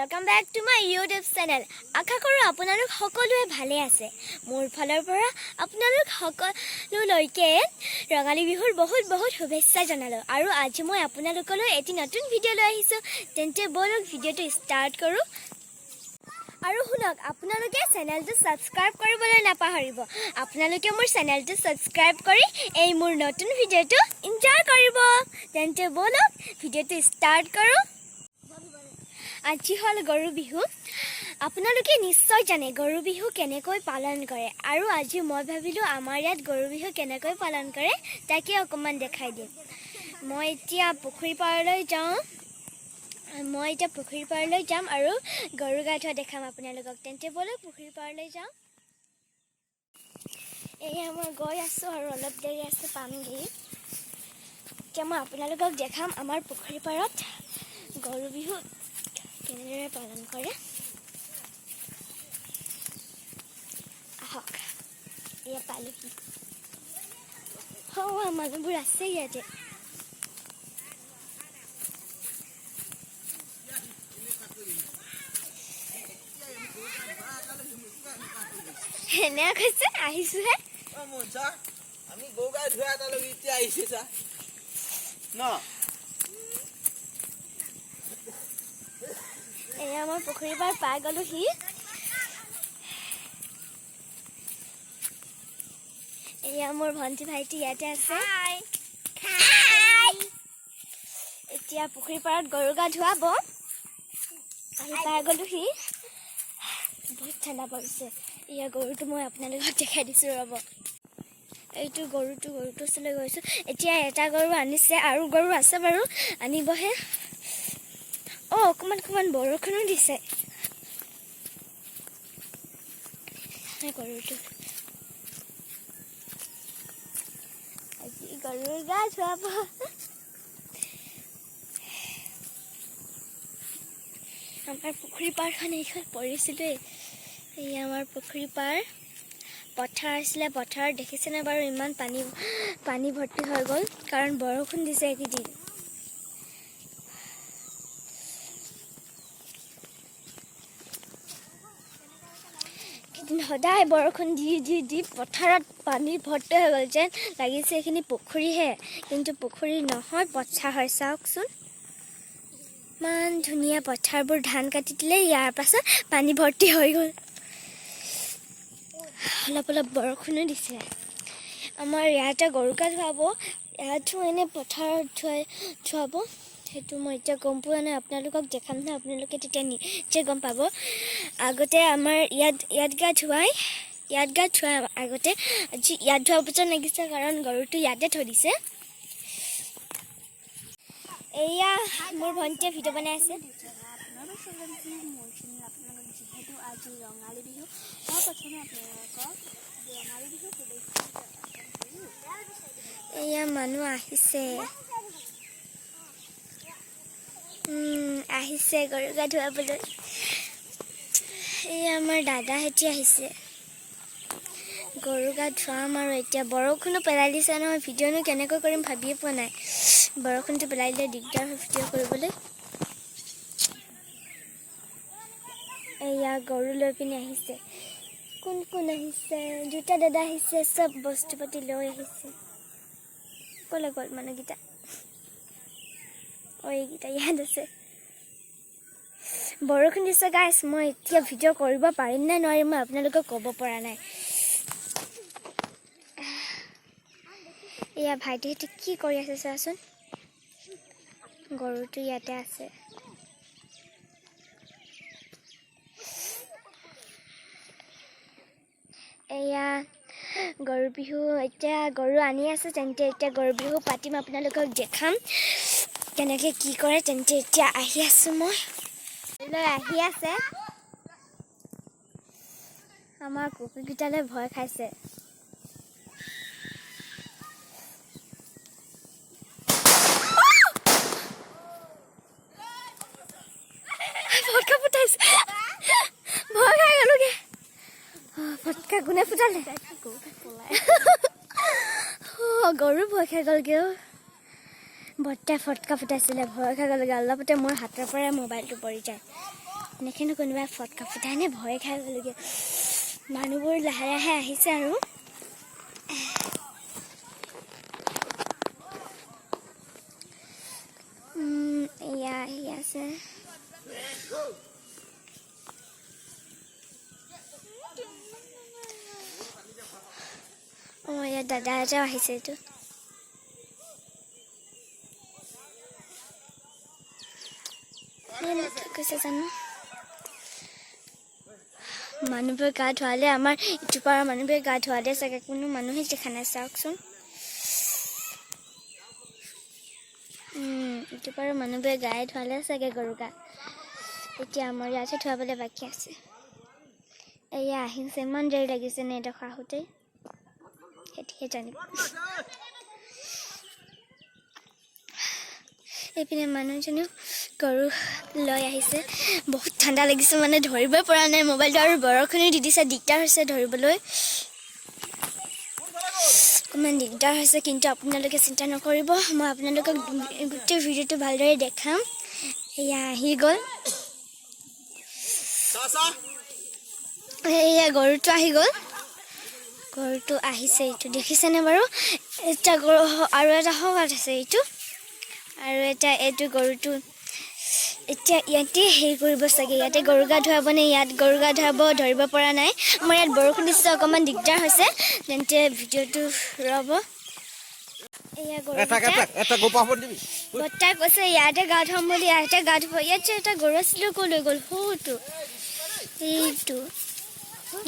Welcome back to my YouTube channel. আশা কৰো আপোনালোক সকলোৱে ভালে আছে। মোৰ ফালৰ পৰা আপোনালোক সকলোলৈকে ৰঙালী বিহুৰ বহুত শুভেচ্ছা জনালো। আৰু আজি মই আপোনালোকলৈ এটি নতুন ভিডিও লৈ আহিছো। তেন্তে বলক ভিডিওটো ষ্টাৰ্ট কৰো। আৰু শুনক আপোনালোকে চেনেলটো সাবস্ক্ৰাইব কৰিবলৈ নাপাহৰিব। আপোনালোকে মোৰ চেনেলটো সাবস্ক্ৰাইব কৰি এই মোৰ নতুন ভিডিওটো এনজয় কৰিব। তেন্তে বলক ভিডিওটো ষ্টাৰ্ট কৰো। আজি হল গৰু বিহু। আপোনালোকে নিশ্চয় জানে গৰু বিহু কেনেকৈ পালন কৰে। আৰু আজি মই ভাবিলো আমাৰ ইয়াত গৰু বিহু কেনেকৈ পালন কৰে তাকে অকমান দেখাই দিম। মই এতিয়া পুখুৰী পাৰলৈ যাম আৰু গৰু গা ধোৱা দেখাম আপোনালোকক। তেন্তে বলক পুখুৰী পাৰলৈ যাওঁ। এয়া মই গৈ আছো আৰু অলপ দেৰি আছে পামগৈ। এতিয়া মই আপোনালোকক দেখাম আমাৰ পুখুৰী পাৰত গৰু বিহু কেনেদৰে পালন কৰে। আহক এয়া পালোহি। মানুহবোৰ আছে ইয়াতে। এনে কৈছে আহিছোহে। আমি গৰু গাই ধোৱা এটালৈকে এতিয়া আহিছে চা ন। এয়া মই পুখুৰী পাৰ পাই গলোহি। এয়া মোৰ ভন্টি ভাইটি ইয়াতে আছে। এতিয়া পুখুৰী পাৰত গৰু গা ধুৱাব। আহি পাই গলোহি। বহুত ঠাণ্ডা পৰিছে। এয়া গৰুটো মই আপোনালোকক দেখাই দিছো ৰ'ব। এইটো গৰুটো ওচৰলৈ গৈছো। এতিয়া এটা গৰু আনিছে আৰু গৰু আছে বাৰু আনিবহে। অকমান বৰষুণো দিছে। গৰুটো আজি গৰুৰ গা ধুৱাব। আমাৰ পুখুৰী পাৰখন এইখন পৰিছিলে। এই আমাৰ পুখুৰী পাৰ পথাৰ আছিলে। পথাৰত দেখিছেনে বাৰু ইমান পানী ভৰ্তি হৈ গ'ল কাৰণ বৰষুণ দিছে এইকেইদিন। সদায় বৰষুণ দি পথাৰত পানী ভৰ্তি হৈ গ'ল যেন লাগিছে এইখিনি পুখুৰীহে, কিন্তু পুখুৰী নহয় পথাৰ হয়। চাওকচোন ইমান ধুনীয়া পথাৰবোৰ। ধান কাটি দিলে ইয়াৰ পাছত পানী ভৰ্তি হৈ গ'ল। অলপ বৰষুণো দিছে। আমাৰ ইয়াতে গৰু গা ধুৱাব। ইয়াতো এনে পথাৰত ধুৱাব। সেইটো মই এতিয়া গম পোৱা নাই। আপোনালোকক দেখাম নহয়, আপোনালোকে তেতিয়া নিশ্চয় গম পাব। আগতে আমাৰ ইয়াত গা ধুৱাই আগতে। আজি ইয়াত ধোৱা পিছত লাগিছে কাৰণ গৰুটো ইয়াতে থৈ দিছে। এয়া মোৰ ভণ্টিয়ে ভিডিঅ' বনাই আছে। যিহেতু আজি ৰঙালী বিহু, মই প্ৰথমে আপোনালোকক ৰঙালী বিহু শুভেচ্ছা। এয়া মানুহ আহিছে গৰু গা ধুৱাবলৈ। এয়া আমাৰ দাদাহেঁতি আহিছে। গৰু গা ধুৱাম আৰু এতিয়া বৰষুণো পেলাই দিছে নহয়। ভিডিঅ'নো কেনেকৈ কৰিম ভাবিয়ে পোৱা নাই। বৰষুণটো পেলাই দিলে দিগদাৰ হয় ভিডিঅ' কৰিবলৈ। এয়া গৰু লৈ পিনে আহিছে। কোন আহিছে? দুটা দাদা আহিছে। চব বস্তু পাতি লৈ আহিছে। ক'লৈ গ'ল মানুহকেইটা? এইকেইটা ইয়াত আছে। বৰষুণ দিছে গাইছ। মই এতিয়া ভিডিঅ' কৰিব পাৰিম নে নোৱাৰিম মই আপোনালোকক ক'ব পৰা নাই। এয়া ভাইটিহঁতে কি কৰি আছে চোৱাচোন। গৰুটো ইয়াতে আছে। এয়া গৰু বিহু। এতিয়া গৰু আনি আছে। তেন্তে এতিয়া গৰু বিহু পাতিম, আপোনালোকক দেখাম কেনেকৈ কি কৰে। তেন্তে এতিয়া আহি আছো। মই আহি আছে। আমাৰ কুকুৰকেইটালৈ ভয় খাইছে। ফটকা ফুটাইছে। ভয় খাই গলোগে। ফটকা কোনে ফুটালে? গৰু ভয় খাই গ'লগে। বৰ্তাই ফটকা ফুটাইছিলে। ভয় খাই গ'লগে। অলপতে মোৰ হাতৰ পৰা মোবাইলটো পৰি যায়। এনেকৈ কোনোবাই ফটকা ফুটাই নে ভয় খাই গ'লগৈ মানুহবোৰ লাহে লাহে আহিছে আৰু এয়া আহি আছে এয়া দাদা এটাও আহিছে এইটো কৈছে জানো মানুহবোৰে গা ধোৱালে আমাৰ ইটো পাৰৰ মানুহবোৰে গা ধোৱালে চাগে কোনো মানুহে দেখা নাই চাওকচোন ইটো পাৰৰ মানুহবোৰে গায়ে ধোৱালে চাগে গৰু গা এতিয়া আমাৰ ইয়াতে ধোৱাবলৈ বাকী আছে এয়া আহিছে ইমান দেৰি লাগিছে নে এডোখৰ আহোঁতে সেইটোহে জানিব এইপিনে মানুহজনেও গৰু লৈ আহিছে বহুত ঠাণ্ডা লাগিছে মানে ধৰিবই পৰা নাই মোবাইলটো আৰু বৰষুণে দি দিছে দিগদাৰ হৈছে ধৰিবলৈ অকণমান দিগদাৰ হৈছে কিন্তু আপোনালোকে চিন্তা নকৰিব মই আপোনালোকক গোটেই ভিডিঅ'টো ভালদৰে দেখাম এয়া আহি গ'ল এয়া গৰুটো আহি গ'ল গৰুটো আহিছে এইটো দেখিছেনে বাৰু এটা গৰু আৰু এটা সবাত আছে এইটো আৰু এটা এইটো গৰুটো এতিয়া ইয়াতে হেৰি কৰিব চাগে ইয়াতে গৰু গা ধুৱাব নে ইয়াত গৰু গা ধুৱাব ধৰিব পৰা নাই আমাৰ ইয়াত বৰষুণ দিছে অকণমান দিগদাৰ হৈছে তেন্তে ভিডিঅ'টো ৰ'ব এয়া গৰু বৰ্তাই কৈছে ইয়াতে গা ধুৱাম বুলি ইয়াতে গা ধুব ইয়াত এটা গৰু আছিলোঁ ক'লৈ গ'ল সৰুটো এইটো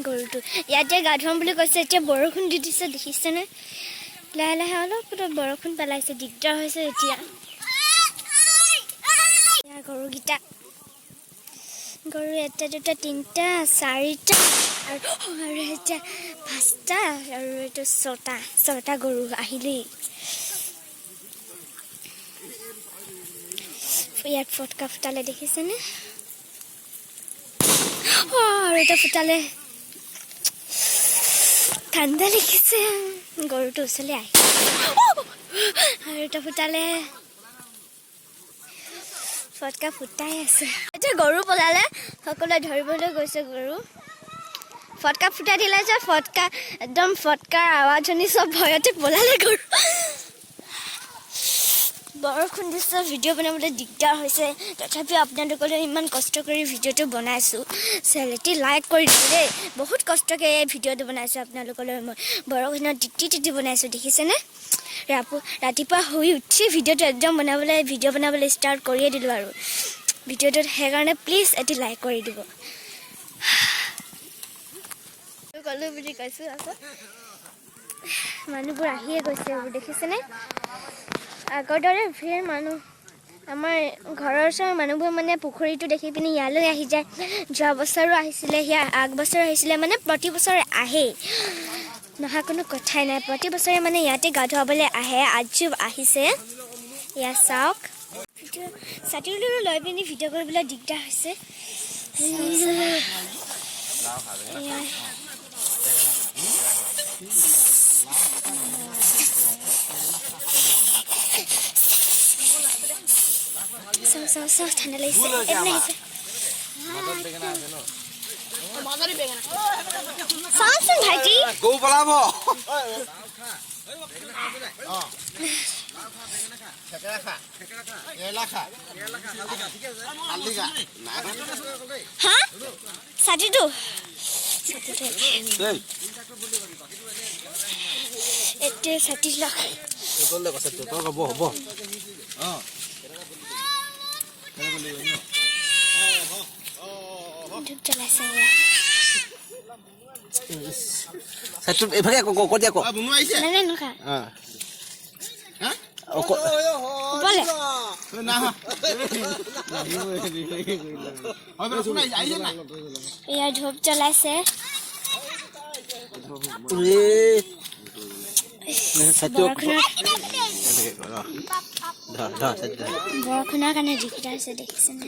গৰুটো ইয়াতে গা ধুৱাম বুলি কৈছে এতিয়া বৰষুণ দি দিছে দেখিছেনে লাহে লাহে অলপ বৰষুণ পেলাইছে দিগদাৰ হৈছে এতিয়া গৰুকেইটা গৰু এটা দুটা তিনিটা চাৰিটা আৰু এতিয়া পাঁচটা আৰু এইটো ছটা গৰু আহিলেই ইয়াত ফটকা ফুটালে দেখিছেনে আৰু এটা ফুটালে ঠাণ্ডা লাগিছে গৰুটো ওচৰলৈ আহি আৰু এটা ফুটালে ফটকা ফুটাই আছে এতিয়া গৰু পলালে সকলোৱে ধৰিবলৈ গৈছে গৰু ফটকা ফুটাই দিলে যে ফটকা একদম ফটকাৰ আৱাজ শুনি চব ভয়তে পলালে গৰু বৰষুণ দিছে ভিডিঅ' বনাবলৈ দিগদাৰ হৈছে তথাপিও আপোনালোকলৈ ইমান কষ্ট কৰি ভিডিঅ'টো বনাইছোঁ চেনেলটি লাইক কৰি দিব দেই বহুত কষ্টকৈ এই ভিডিঅ'টো বনাইছোঁ আপোনালোকলৈ মই বৰষুণত তিতি বনাইছোঁ দেখিছেনে ৰাতিপুৱা শুই উঠি ভিডিঅ'টো একদম ভিডিঅ' বনাবলৈ ষ্টাৰ্ট কৰিয়ে দিলোঁ আৰু ভিডিঅ'টোত সেইকাৰণে প্লিজ এটি লাইক কৰি দিব ক'লোঁ বুলি কৈছোঁ আকৌ মানুহবোৰ আহিয়ে গৈছে এইবোৰ দেখিছেনে আগৰ দৰে ভিৰ মানুহ আমাৰ ঘৰৰ ওচৰৰ মানুহবোৰ মানে পুখুৰীটো দেখি পিনি ইয়ালৈ আহি যায় যোৱা বছৰো আহিছিলে সেয়া আগবছৰো আহিছিলে মানে প্ৰতি বছৰে আহেই নহা কোনো কথাই নাই প্ৰতি বছৰে মানে ইয়াতে গা ধুৱাবলৈ আহে আজিও আহিছে এয়া চাওক ছাতিটো লৈ পিনি ভিডিঅ' কৰিবলৈ দিগদাৰ হৈছে চাওঁ ঠাণ্ডা লাগিছে চাওঁচোন ভাইটি গৰু পলাব হা ছাতিটো এতিয়া ছাতি লগ হ'ব জ্বলাইছে এইভাগে ক'ত দিয়া নাই নখা এয়া ধূপ জ্বলাইছে বৰষুণৰ কাৰণে দিগদাৰ হৈছে দেখিছেনে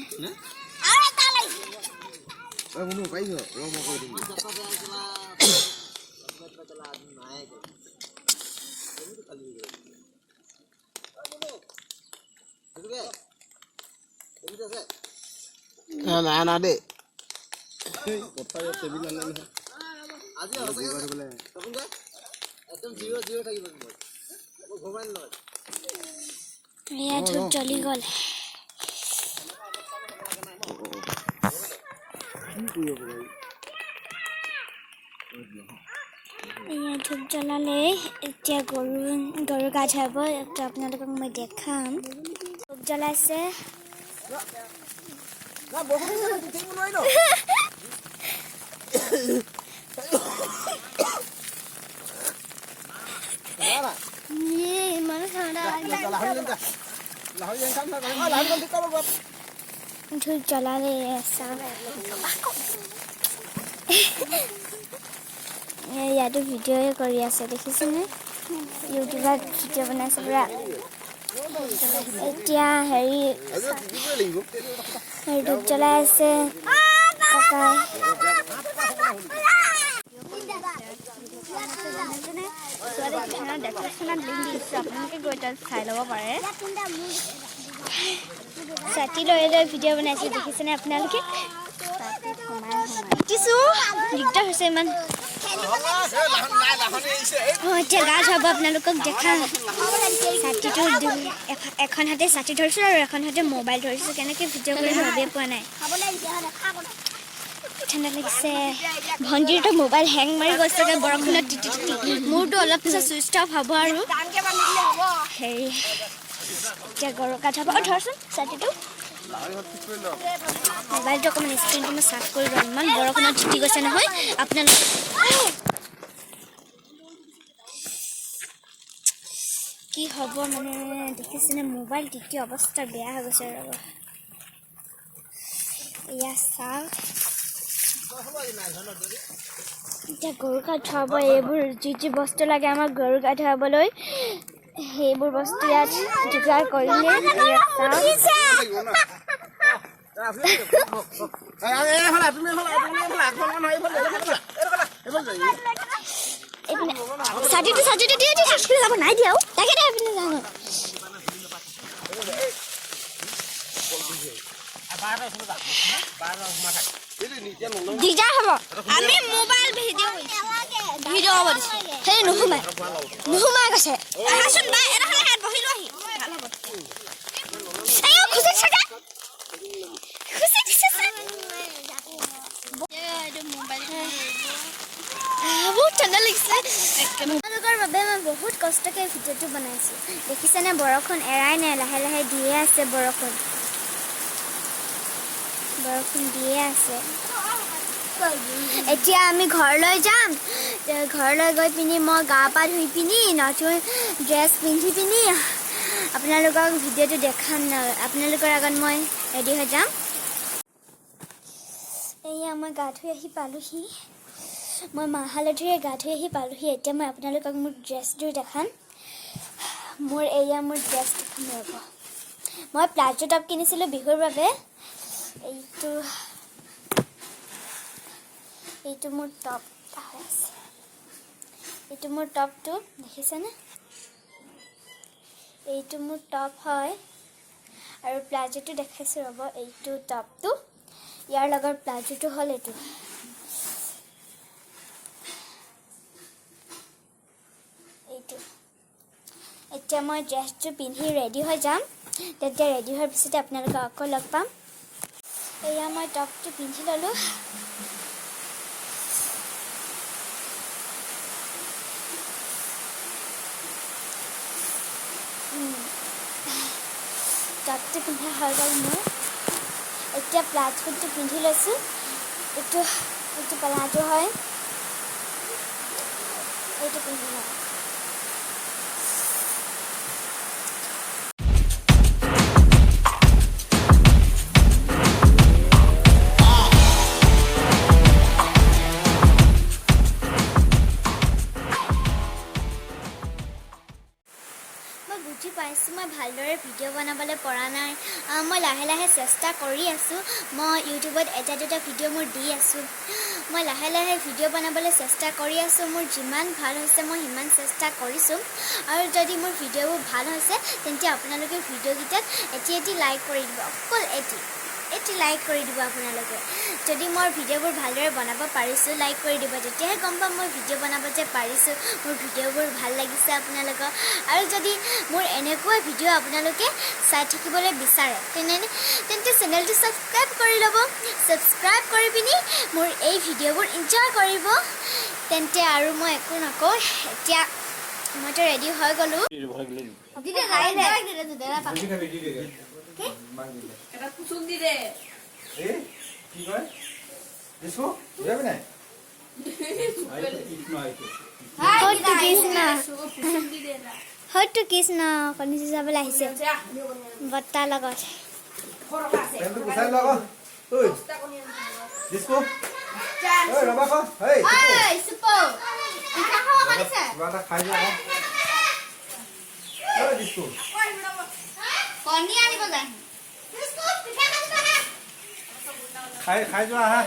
নাই দেই কথা টেবিল আনে নহয় আজি সঁচাকে বোলে তপন দা একদম 0-0 থাকিব মই ঘুমাই নহয় এয়া ধূপ জ্বলি গ'ল এয়া ধূপ জ্বলালে এতিয়া গৰু গা ধুৱাব এতিয়া আপোনালোকক মই দেখাম ধূপ জ্বলাইছে না বহুত ঠিক নহয় ন Nada. Mana ঠাণ্ডা ধূপ জ্বলালে ইয়াতো ভিডিঅ'য়ে কৰি আছে দেখিছেনে ইউটিউবত ভিডিঅ' বনাইছে পুৰা এতিয়া হেৰি ধূপ জ্বলাই আছে ককাই চাই ল'ব পাৰে ছাতি লৈ লৈ ভিডিঅ' বনাইছে দেখিছেনে আপোনালোকে দিগদাৰ হৈছে ইমান এতিয়া গা ধুৱাব আপোনালোকক দেখা ছাতিটো এখন হাতে ছাতি ধৰিছোঁ আৰু এখন হাতে মোবাইল ধৰিছোঁ কেনেকৈ ভিডিঅ' কৰি ভাবিয়ে পোৱা নাই ঠাণ্ডা লাগিছে ভণ্টিৰতো মোবাইল হেং মাৰি গৈছে বৰষুণত তিতি তিতি মোৰতো অলপ পিছত চুইচ অফ হ'ব আৰু হেৰি এতিয়া গৰু গা ধুৱাব ধৰচোন ছাতিটো মোবাইলটো অকণমান স্ক্ৰীণটো মই চাফ কৰি লওঁ ইমান বৰষুণত তিতি গৈছে নহয় আপোনালোকে কি হ'ব মানে দেখিছেনে মোবাইল তিতি অৱস্থা বেয়া হৈ গৈছে ৰ'ব এয়া চাওক এতিয়া গৰু গা ধুৱাব এইবোৰ যি যি বস্তু লাগে আমাক গৰু গা ধুৱাবলৈ সেইবোৰ বস্তু ইয়াত যোগাৰ কৰিলে ছাতিটো ছাতিটো দিয়ে যাব নাই দিয়াও তাকে দে আপুনি যাওঁ দিগদাৰ হ'ব আমি মোবাইল ভিডিঅ' হ'ব দিছোঁ সেই নোসোমাই কৈছে আহাচোন বা এটা খালে হাত বহি লৈ আহি ভাল হ'ব খুচি দিছে বহুত ঠাণ্ডা লাগিছে আপোনালোকৰ বাবে মই বহুত কষ্টকৈ ভিডিঅ'টো বনাইছোঁ দেখিছেনে বৰষুণ এৰাই নাই লাহে লাহে দিয়ে আছে বৰষুণ দিয়ে আছে এতিয়া আমি ঘৰলৈ যাম ঘৰলৈ গৈ পিনি মই গা পা ধুই পিনি নতুন ড্ৰেছ পিন্ধি পিনি আপোনালোকক ভিডিঅ'টো দেখাম আপোনালোকৰ আগত মই ৰেডি হৈ যাম এয়া মই গা ধুই আহি পালোহি মই মাহ হালধিৰে গা ধুই আহি পালোহি এতিয়া মই আপোনালোকক মোৰ ড্ৰেছযোৰ দেখাম এয়া মোৰ ড্ৰেছ দেখাম ৰ'ব মই প্লাজো টপ কিনিছিলোঁ বিহুৰ বাবে এইটো মোৰ টপ হৈ আছে এইটো মোৰ টপটো দেখিছেনে এইটো মোৰ টপ হয় আৰু প্লাজোটো দেখাইছোঁ ৰ'ব এইটো টপটো ইয়াৰ লগত প্লাজোটো হ'ল এইটো এতিয়া মই ড্ৰেছটো পিন্ধি ৰেডি হৈ যাম তেতিয়া ৰেডি হোৱাৰ পিছতে আপোনালোকক আকৌ লগ পাম এয়া মই টপটো পিন্ধি ল'লোঁ টপটো পিন্ধা হৈ গ'ল মোৰ এতিয়া প্লাজোটো পিন্ধি লৈছোঁ এইটো প্লাজো হয় এইটো পিন্ধি লওঁ বুজি পাইছোঁ মই ভালদৰে ভিডিঅ' বনাবলৈ পৰা নাই মই লাহে লাহে চেষ্টা কৰি আছোঁ মই ইউটিউবত এটা দুটা ভিডিঅ' মোৰ দি আছোঁ মই লাহে লাহে ভিডিঅ' বনাবলৈ চেষ্টা কৰি আছোঁ মোৰ যিমান ভাল হৈছে মই সিমান চেষ্টা কৰিছোঁ আৰু যদি মোৰ ভিডিঅ'বোৰ ভাল হৈছে তেন্তে আপোনালোকে ভিডিঅ'কেইটাত এটি লাইক কৰি দিব অকল এটি এটি লাইক কৰি দিব আপোনালোকে যদি মই ভিডিঅ'বোৰ ভালদৰে বনাব পাৰিছোঁ লাইক কৰি দিব তেতিয়াহে গম পাম মই ভিডিঅ' বনাব যে পাৰিছোঁ মোৰ ভিডিঅ'বোৰ ভাল লাগিছে আপোনালোকক আৰু যদি মোৰ এনেকুৱা ভিডিঅ' আপোনালোকে চাই থাকিবলৈ বিচাৰে তেন্তে চেনেলটো ছাবস্ক্ৰাইব কৰি ল'ব ছাবস্ক্ৰাইব কৰি পিনি মোৰ এই ভিডিঅ'বোৰ এনজয় কৰিব তেন্তে আৰু মই একো নকওঁ এতিয়া মইতো ৰেডি হৈ গ'লোঁ হয়তো কৃষ্ণ কণী যুঁজাবলৈ আহিছে বৰ্তাৰ লগত খাই যোৱা আহা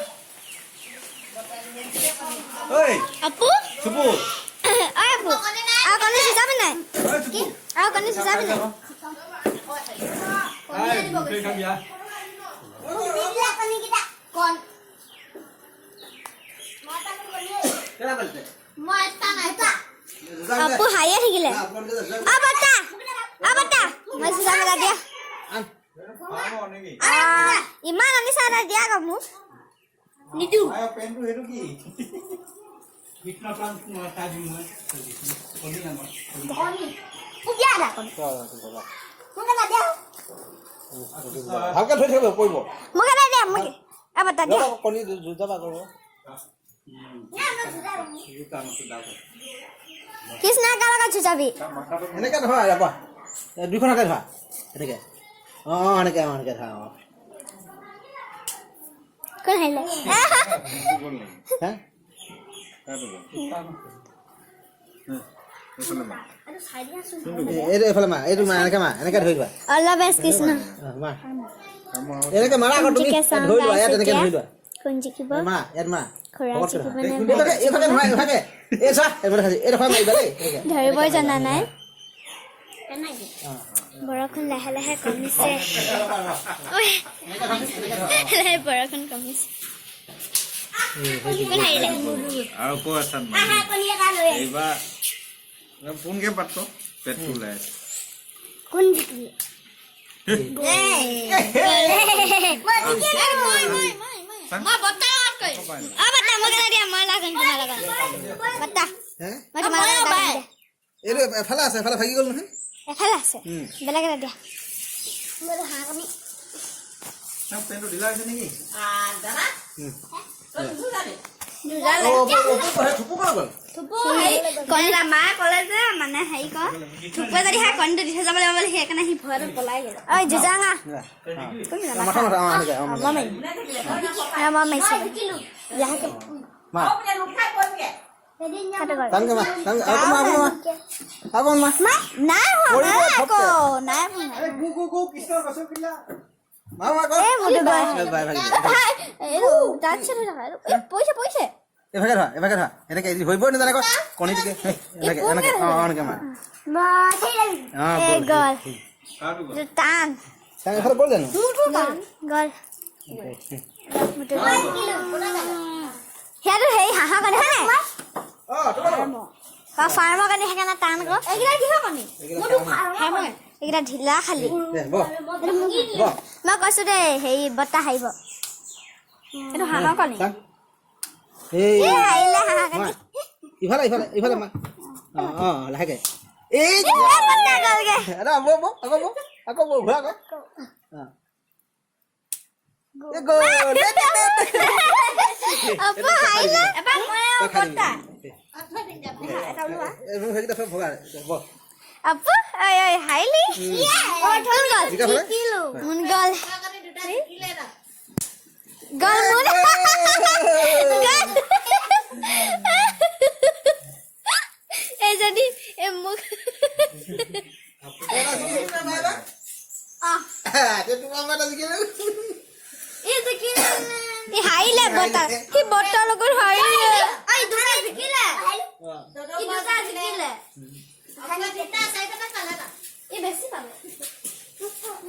আপু চুপু আপু আৰু কণী যুঁজাবি নাই আৰু কণী যুঁজাবি নাই আপু হাঁহিয়ে থাকিলে মই যুঁজাবলৈ দিয়া ইমান আনিছা নাই দিয়া আকৌ মোক নিদিওঁ ভালকে থৈ থাকিব পৰিব মোক এটা দিয়া মোক এটা দিয়া কণী যুঁজাবা কৰিব কৃষ্ণ কাৰ লগত যুঁজাবি এনেকে ধৰা যাবা দুইখনকে ধৰা এনেকে এনেকে এনেকে ধৰা কোন হাৰিলে এইফালে মা এইটো মা এনেকে ধৰি লোৱা অলপ বেছ কৃষ্ণ এনেকে মাৰা আকৌ তুমি ধৰি লোৱা ইয়াত এনেকে ধৰি লোৱা কোন জিকিব মা ইয়াত মা খুৰা জিকিব নে এইফালে নহয় এইফালে এই চা এইফালে এইডোখৰ মাৰিবা দেই ধৰিবই জনা নাই বৰষুণ লাহে লাহে কমিছে বৰষুণ কমিছে আৰু ক আছে এইবাৰ কোনকে পাত্ৰ পেটটো ওলাই কোন জিকিলে এইটো এফালে আছে এফালে ভাগি গ'ল নহয় এফালে আছে বেলেগ এটা দিয়া পেটটো ঢিলা হৈছে নেকি মায়ে ক'লে যে মানে হেৰি কৰ থুপে যদি সেই কণীটো দি থৈ যাব লাগিব বুলি সেইকাৰণে সি ভয়টো পলাই গ'ল ঐ যুজাঙা পইছে এভাগে ধৰা এনেকে হইব নাজানে আকৌ কণীটোকে এনেকে এনেকে এনেকে মাৰ গল টান এফালে গ'ল জানো গল সেইটো সেই হাঁহৰ কণী হয় নাই ফাৰ্মৰ কণী সেইকাৰণে টান আকৌ এইকেইটা কিহৰ কণী এইকেইটা ঢিলা খালি মই কৈছো দে হেৰি বত্তা হাৰিব এইটো হাঁহৰ কণী ইফালে মা লাহেকে আকৌ ঘূৰা যদি মোক হাৰিলে বতাহ সি বতাহ লগত হাৰিলে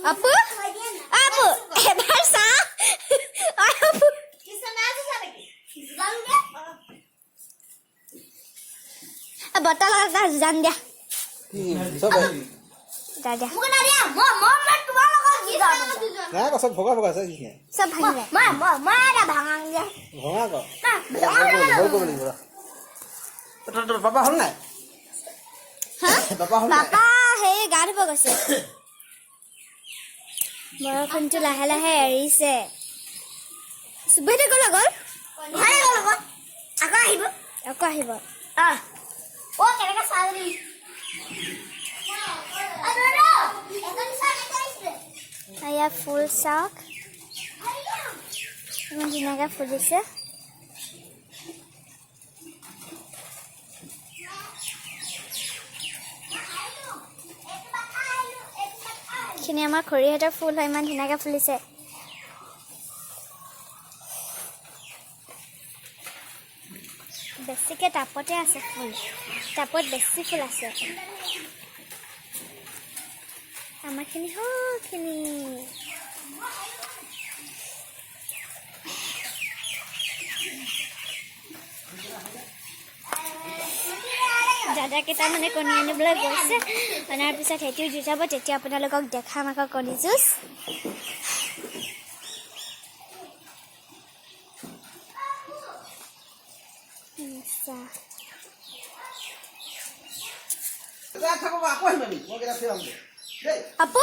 আপু আপু এবাৰ চা বটল এটা জান দিয়া কি চব যা দিয়া নাই কচব ভগা ভগা আছে কি সব ভাঙিলে মই এটা ভাঙাং দিয়া ভঙা ক ভয় কৰিব লাগিব তোৰ পাপা হল নাই পাপা হল নাই পাপা সেই গা ধুব গৈছে বৰষুণটো লাহে লাহে এৰিছে সুবেদে গ'ল আকৌ আহিব অ কেনেকৈ চালি এয়া ফুল চাওক ইমান ধুনীয়াকৈ ফুলিছে এইখিনি আমাৰ খৰিহঁতৰ ফুল হয় ইমান ধুনীয়াকৈ ফুলিছে বেছিকৈ টাপতে আছে ফুল টাপত বেছি ফুল আছে আমাৰখিনি হখিনি দাদাকেইটা মানে কণী আনিবলৈ গৈছে অনাৰ পিছত সেইটোও দি যাব তেতিয়া আপোনালোকক দেখাম আকৌ কণী যুঁজ আপু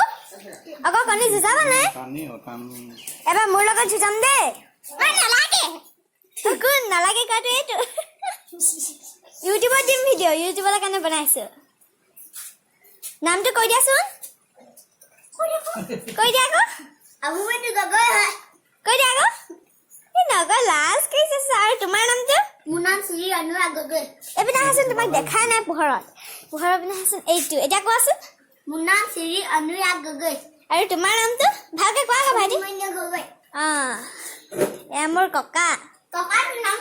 আকৌ কণী যুঁজাবানে এবাৰ মোৰ লগত যুঁজাম দেই কোন নালাগে কোৱাটো এইটো ইউটিউবত দিম ভিডিঅ' ইউটিউবৰ কাৰণে বনাইছো নামটো কৈ দিয়াচোন কৈ দিয়া আকৌ কৈ দিয়া আকৌ এই নগৈ লাজ কৈছে আৰু তোমাৰ নামটো মোৰ নাম শ্ৰী অনুৰাগ গগৈ এপিনে আহাচোন তোমাক দেখাই নাই পোহৰত পিনে আহাচোন এইটো এতিয়া কোৱাচোন মোৰ নাম শ্ৰী অনুৰাগ গগৈ আৰু তোমাৰ নামটো ভালকৈ কোৱা আকৌ ভাইটি গগৈ এয়া মোৰ ককা ককাৰ নাম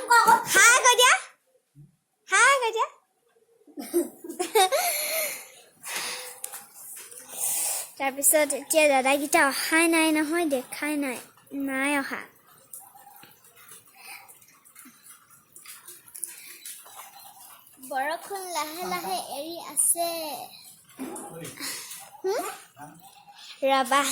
হাই কৈ দিয়া তাৰপিছত এতিয়া দাদাকেইটা অহাই নাই নহয় দেখাই নাই অহা বৰষুণ লাহে লাহে এৰি আছে ৰবা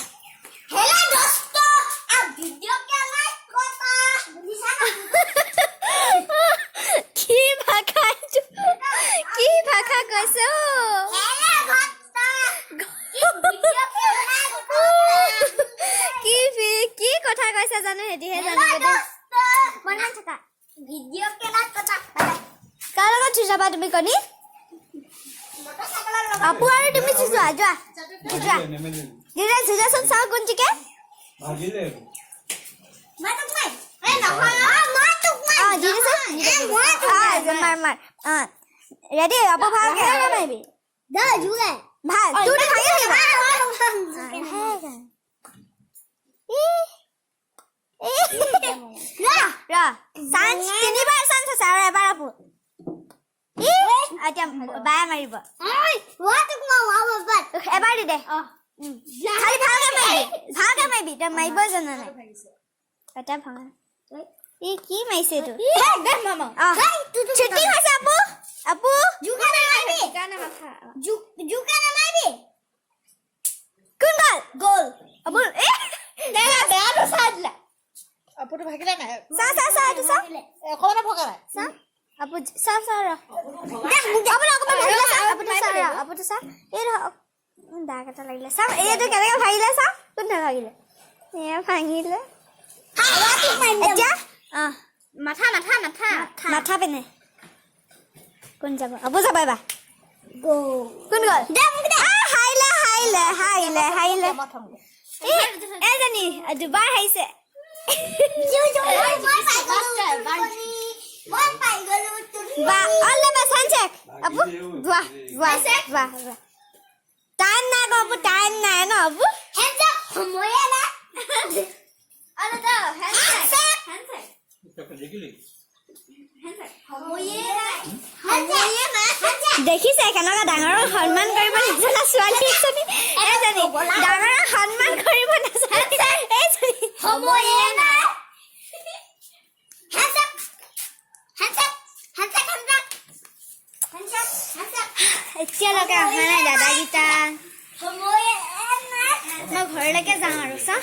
কি ভাষা কৈছে কি কথা কৈছে জানো সেটিহে জানিব দেই মনে থকা ভিডিঅ' কেলা কথা কাৰ লগত যাবা তুমি কণী আপু আৰু তুমি যোৱা দিদা যুঁজাচোন চাওঁ কোনটিকে ৰেডি আপু ভালকে মাৰিবি ভাল তোৰ ভাঙি তিনিবাৰ চান্স আছে আৰু এবাৰ আপু এতিয়া বায়ে মাৰিব এবাৰ দি দে খালি ভালকে মাৰিবি তই মাৰিবই জানা নাই এটা ভাঙা ই কি মাৰিছে এইটো ছুটি হৈছে আপু কোন গ'ল আপু বেয়াটো চাই দিলা আপুটো ভাগিলে নাই চা এইটো চা অকণমান ভগা নাই চা আপু চা আপুটো চা এই দাগ এটা লাগিলে চা এইটো কেনেকৈ ভাঙিলে চা কোন ভাঙিলে ভাঙিলে এতিয়া মাথা পিনে কোন যাব আপু যাব এবাৰ কোন গ'ল হাৰিলে এজনী দুবাৰ হাৰিছে টাইম নাই আপু টাইম নাই ন আপু দেখিছে কেনেকুৱা ডাঙৰক সন্মান কৰিব নিজানা ছোৱালী এজনী ডাঙৰক সন্মান কৰিব নাজানে এতিয়ালৈকে অহা নাই দাদাকেইটা মই ঘৰলৈকে যাওঁ আৰু চা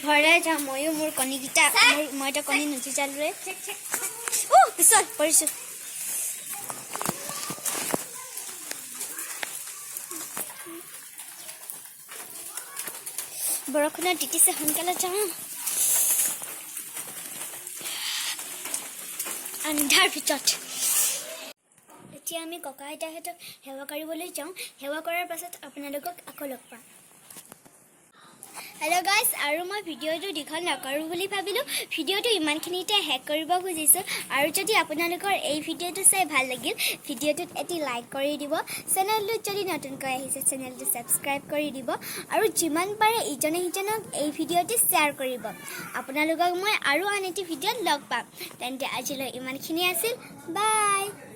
ঘৰলৈ যাওঁ ময়ো মোৰ কণীকেইটা মই এতিয়া কণী নুঠিচালোৱে পিছত পৰিছোঁ বৰষুণত তিতিছে সোনকালে যাওঁ আন্ধাৰ ভিতৰত এতিয়া আমি ককা আইতাহঁতক সেৱা কৰিবলৈ যাওঁ সেৱা কৰাৰ পাছত আপোনালোকক আকৌ লগ পাম হেল্ল' গাইজ আৰু মই ভিডিঅ'টো দীঘল নকৰোঁ বুলি ভাবিলোঁ ভিডিঅ'টো ইমানখিনিতে শেষ কৰিব খুজিছোঁ আৰু যদি আপোনালোকৰ এই ভিডিঅ'টো চাই ভাল লাগিল ভিডিঅ'টোত এটি লাইক কৰি দিব চেনেলটোত যদি নতুনকৈ আহিছে চেনেলটো ছাবস্ক্ৰাইব কৰি দিব আৰু যিমান পাৰে ইজনে সিজনক এই ভিডিঅ'টো শ্বেয়াৰ কৰিব আপোনালোকক মই আৰু আন এটি ভিডিঅ'ত লগ পাম তেন্তে আজিলৈ ইমানখিনি আছিল বাই